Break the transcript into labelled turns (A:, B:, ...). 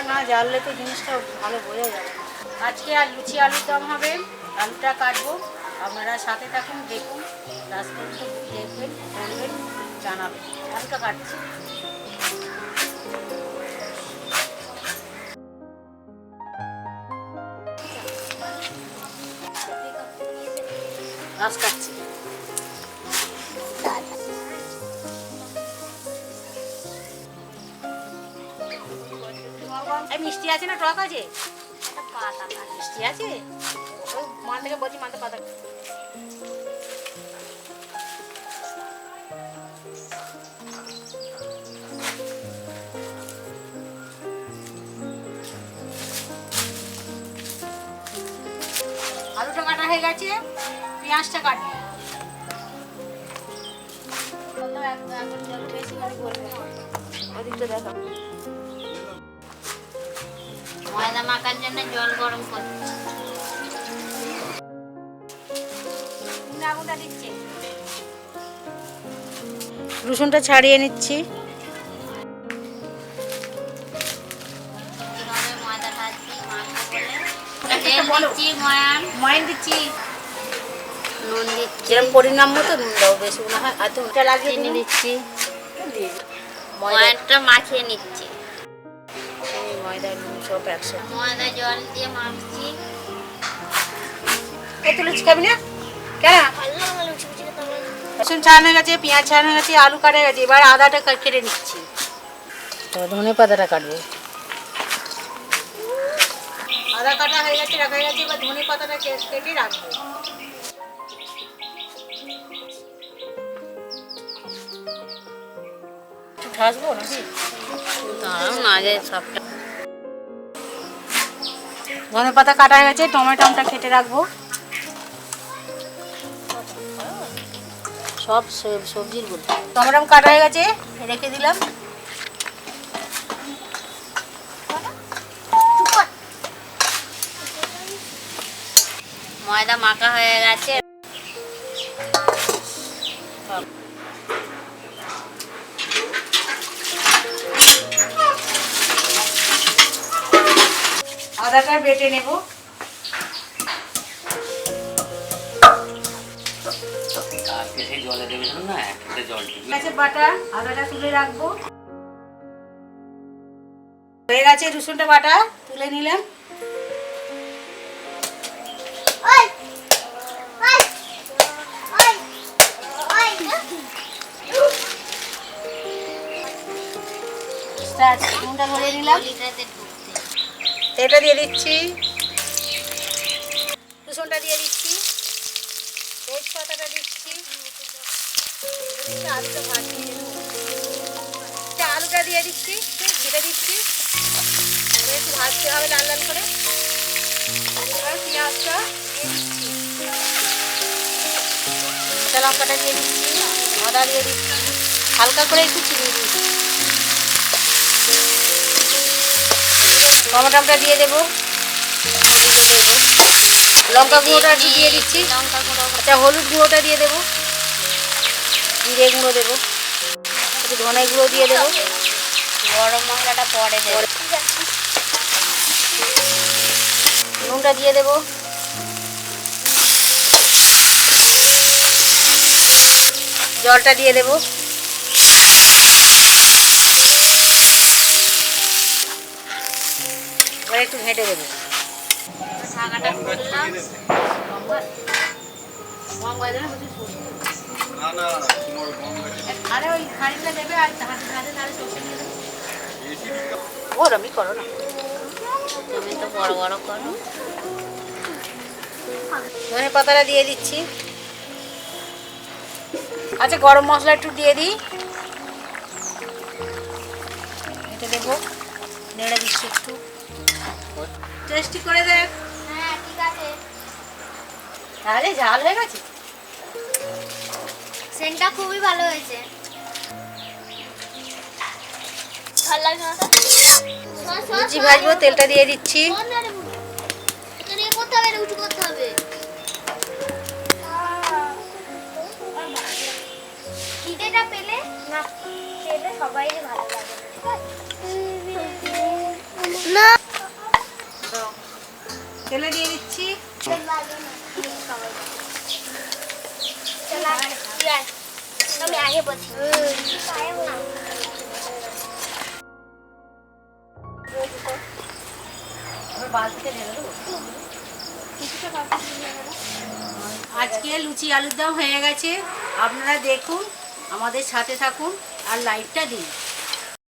A: না জানলে তো জিনিসটা ভালো বোঝা যাবে। আজকে আর লুচি আলুর দম হবে। আলুটা কাটবো, আপনারা সাথে থাকুন, দেখুন, লাস্ট পর্যন্ত দেখবেন, বলবেন, জানাবেন। আলুটা কাটছি। ঘাস কাটছি। মিষ্টি আছে না টক আছে? পাতা মিষ্টি আছে? ওই মান থেকে বলছি মানতে পাতা। আলুটা কাটা হয়ে গেছে, পেঁয়াজটা কাটবো। বেশি করে বলবে ওদিকটা দেখো। ময়দা মাখার জন্য জল গরম করছি। আগুনটা দিচ্ছি, রসুনটা ছাড়িয়ে নিচ্ছি। ময়ান দিচ্ছি, নুন দিচ্ছি, যেরকম পরিমাণ মতো নুন দাও, বেশি মনে হয়। আর দুটা লাগিয়ে চিনি দিচ্ছি, ময়ানটা মাখিয়ে নিচ্ছি। ময়দা নুন সব একসাথে, ময়দা জল দিয়ে মাখছি। এই তো লুচি খাবি না কেন? রসুন ছাড়ানো গেছে, পেঁয়াজ ছাড়ানো গেছে, আলু কাটা গেছে। এবার আদাটা কেটে নিচ্ছি, ধনে পাতাটা কাটবো। আদা কাটা হয়ে গেছে, রাখা হয়ে গেছে। এবার ধনে পাতাটা কেটে রাখবো। ঘাসবো নাকি? দাঁড়াও না, আগে সবটা। ধনে পাতা কাটা হয়ে গেছে, টমেটোটা কেটে রাখবো। সব সবজির গুলো টমেটো কাটা হয়ে গেছে, রেখে দিলাম। ময়দা মাখা হয়ে গেছে, আদাটা বেটে নেব। বাটা আদাটা তুলে রাখবো। হয়ে গেছে রসুনটা বাটা, তুলে নিলাম। নুনটা ভরে নিলাম, এটা দিয়ে দিচ্ছি, রসুনটা দিয়ে দিচ্ছি, তেজপাতাটা দিচ্ছি, আলুটা দিয়ে দিচ্ছি, ছেড়ে দিচ্ছি, একটু ভাজতে হবে লাল লাল করে। এবার পেঁয়াজটা দিয়ে দিচ্ছি, কাঁচা লঙ্কাটা দিয়ে দিচ্ছি, আদা দিয়ে দিচ্ছি, হালকা করে একটু চিনি দিচ্ছি, টমেটোটা দিয়ে দেবো, লঙ্কা গুঁড়োটা একটু দিয়ে দিচ্ছি, লঙ্কা গুঁড়ো, আচ্ছা হলুদ গুঁড়োটা দিয়ে দেবো, জিরে গুঁড়ো দেবো, একটু ধনে গুঁড়ো দিয়ে দেবো, গরম মশলাটা পরে দেবো, নুনটা দিয়ে দেবো, জলটা দিয়ে দেবো, এবার একটু ঘেঁটে দেবো, ঢাকাটা খুললাম, আরে ওই খানিকটা দেবে আর হাতে হাতে তাহলে সর্ষে দিয়ে দেবে। ওরমই করো না, তুমি তো বড় বড় করো। ধনে পাতাটা দিয়ে দিচ্ছি, আচ্ছা গরম মশলা একটু দিয়ে দিই, এটা দেবো, নেড়ে দিচ্ছি একটু, টেস্টি করে দেখ। হ্যাঁ ঠিক আছে, তাহলে ঝাল হয়ে গেছে,
B: সেন্টটা খুবই ভালো হয়েছে।
A: লুচি ভাজবো, তেলটা দিয়ে দিচ্ছি,
B: পেলে না পেলে সবাই ভালো লাগে না,
A: তেলে দিয়ে দিচ্ছি,
B: আমি আগে বলছি
A: আজকে লুচি আলুর দম হয়ে গেছে, আপনারা দেখুন, আমাদের সাথে থাকুন আর লাইকটা দিন।